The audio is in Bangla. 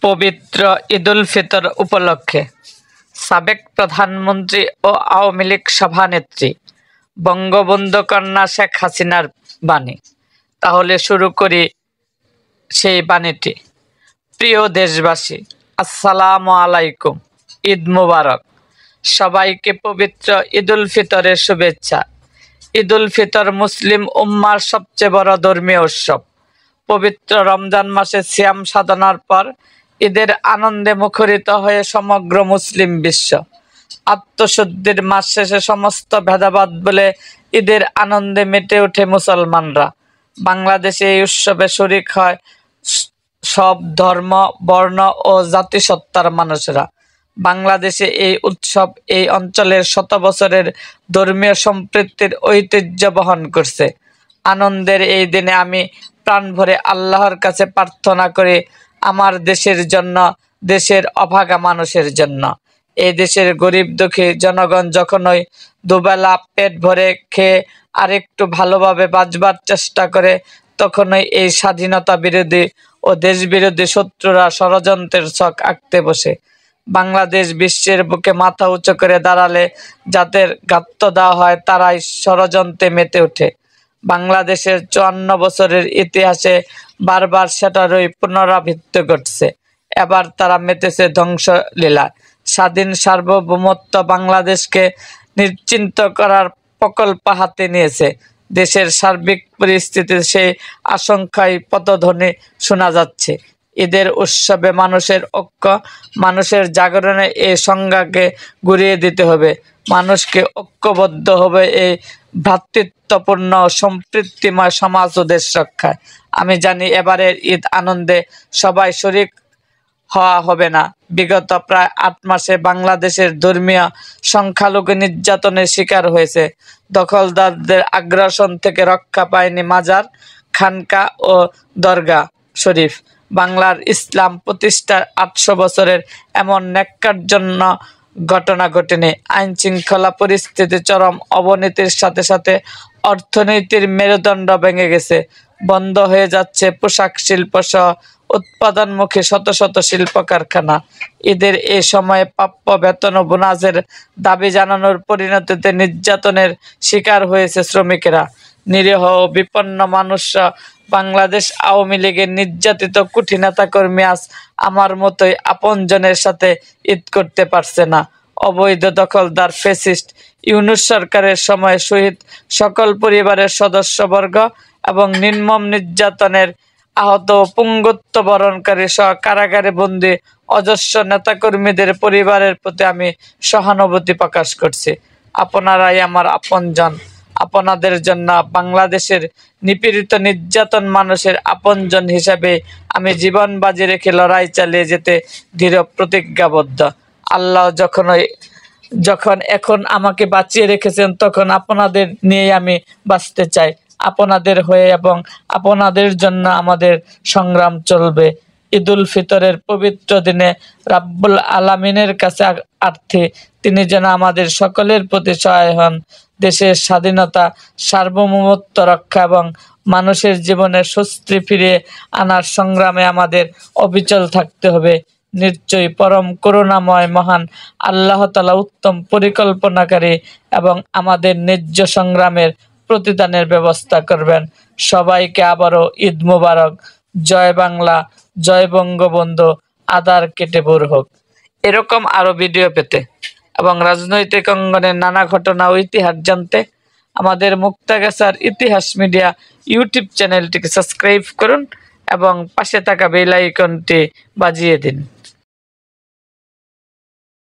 পবিত্র ঈদুল ফিতর উপলক্ষে সাবেক প্রধানমন্ত্রী ও আওয়ামী লীগ সভানেত্রী বঙ্গবন্ধু কন্যা শেখ হাসিনার বাণী। তাহলে শুরু করি সেই বাণীটি। প্রিয় দেশবাসী, আসসালামু আলাইকুম। ঈদ মুবারক। সবাইকে পবিত্র ঈদুল ফিতরের শুভেচ্ছা। ঈদুল ফিতর মুসলিম উম্মার সবচেয়ে বড় ধর্মীয় উৎসব। পবিত্র রমজান মাসে সিয়াম সাধনার পর ঈদের আনন্দে মুখরিত হয়ে সমগ্র মুসলিম বিশ্ব। আত্মশুদ্ধির মাস শেষে সমস্ত ভেদাভেদ বলে ঈদের আনন্দে মেতে ওঠে মুসলমানরা। বাংলাদেশে এই উৎসবে শরিক হয় সব ধর্ম, বর্ণ ও জাতিসত্তার মানুষেরা। বাংলাদেশে এই উৎসব এই অঞ্চলের শত বছরের ধর্মীয় সম্প্রীতির ঐতিহ্য বহন করছে। আনন্দের এই দিনে আমি প্রাণ ভরে আল্লাহর কাছে প্রার্থনা করি আমার দেশের জন্য, দেশের অভাগা মানুষের জন্য। এই দেশের গরিব দুঃখী জনগণ যখনই দুবেলা পেট ভরে খেয়ে আরেকটু ভালোভাবে বাঁচবার চেষ্টা করে, তখনই এই স্বাধীনতা বিরোধী ও দেশ বিরোধী শত্রুরা ষড়যন্ত্রের ছক আঁকতে বসে। বাংলাদেশ বিশ্বের বুকে মাথা উঁচু করে দাঁড়ালে যাদের গাত্র দেওয়া হয় তারাই ষড়যন্ত্রে মেতে ওঠে। বাংলাদেশের 54 বছরের ইতিহাসে বারবার সেটারই পুনরাবৃত্তি ঘটছে। এবার তারা মেতেছে ধ্বংসলীলা। স্বাধীন সার্বভৌমত্ব বাংলাদেশকে নিশ্চিন্ত করার প্রকল্প হাতে নিয়েছে। দেশের সার্বিক পরিস্থিতিতে সেই আশঙ্কায় পদধ্বনি শোনা যাচ্ছে। ঈদের উৎসবে মানুষের ঐক্য, মানুষের জাগরণে এই সংজ্ঞাকে ঘুরিয়ে দিতে হবে। মানুষকে ঐক্যবদ্ধ হবে এই ভ্রাতৃত্বপূর্ণ সম্প্রীতিময় সমাজ ও দেশ রক্ষায়। আমি জানি এবারের ঈদ আনন্দে সবাই শরিক হওয়া হবে না। বিগত প্রায় 8 মাসে বাংলাদেশের ধর্মীয় সংখ্যালঘু নির্যাতনের শিকার হয়েছে। দখলদারদের আগ্রাসন থেকে রক্ষা পায়নি মাজার, খানকা ও দরগা শরীফ। বাংলার ইসলাম প্রতিষ্ঠার 800 বছরের এমন ন্যাক্কারজন্য ঘটনা ঘটেনি। আইন শৃঙ্খলা পরিস্থিতি চরম অবনতির সাথে সাথে অর্থনীতির মেরুদণ্ড ভেঙে গেছে। বন্ধ হয়ে যাচ্ছে পোশাক শিল্প সহ উৎপাদনমুখী শত শত শিল্প কারখানা। ঈদের এই সময়ে প্রাপ্য বেতন ও বোনাসের দাবি জানানোর পরিণতিতে নির্যাতনের শিকার হয়েছে শ্রমিকেরা। নিরীহ ও বিপন্ন মানুষরা বাংলাদেশ আওয়ামী লীগের নির্যাতিত কোটি নেতাকর্মী আজ আমার মতোই আপনজনের সাথে ঈদ করতে পারছে না। অবৈধ দখলদার ফ্যাসিস্ট ইউনূস সরকারের সময় শহীদ সকল পরিবারের সদস্যবর্গ এবং নির্মম নির্যাতনের আহত ও পুঙ্গত্ব বরণকারী সহ কারাগারে বন্দী অজস্র নেতাকর্মীদের পরিবারের প্রতি আমি সহানুভূতি প্রকাশ করছি। আপনারাই আমার আপনজন। আপনাদের জন্য বাংলাদেশের নিপীড়িত নির্যাতন মানুষের আপনজন হিসাবে আমি জীবন বাজি রেখে লড়াই চালিয়ে যেতে দৃঢ় প্রতিজ্ঞাবদ্ধ। আল্লাহ যখন এখন আমাকে বাঁচিয়ে রেখেছেন, তখন আপনাদের নিয়ে আমি বাঁচতে চাই। আপনাদের হয়ে এবং আপনাদের জন্য আমাদের সংগ্রাম চলবে। ঈদুল ফিতরের পবিত্র দিনে রাব্বুল আলামিনের কাছে আর্থী তিনি যেন আমাদের সকলের প্রতি সহায় হন। দেশের স্বাধীনতা, সার্বভৌমত্ব রক্ষা এবং মানুষের জীবনে স্বস্তি ফিরিয়ে আনার সংগ্রামে আমাদের অবিচল থাকতে হবে। নিশ্চয়ই পরম করুণাময় মহান আল্লাহ তাআলা উত্তম পরিকল্পনাকারী এবং আমাদের ন্যায্য সংগ্রামের প্রতিদানের ব্যবস্থা করবেন। সবাইকে আবারও ঈদ মুবারক। জয় বাংলা, জয় বঙ্গবন্ধু, আদার কেটে ভোর হোক। এরকম আরো ভিডিও পেতে এবং রাজনৈতিক অঙ্গনের নানা ঘটনা ও ইতিহাস জানতে আমাদের মুক্তাগাছার ইতিহাস মিডিয়া ইউটিউব চ্যানেলটিকে সাবস্ক্রাইব করুন এবং পাশে থাকা বেল আইকনটি বাজিয়ে দিন।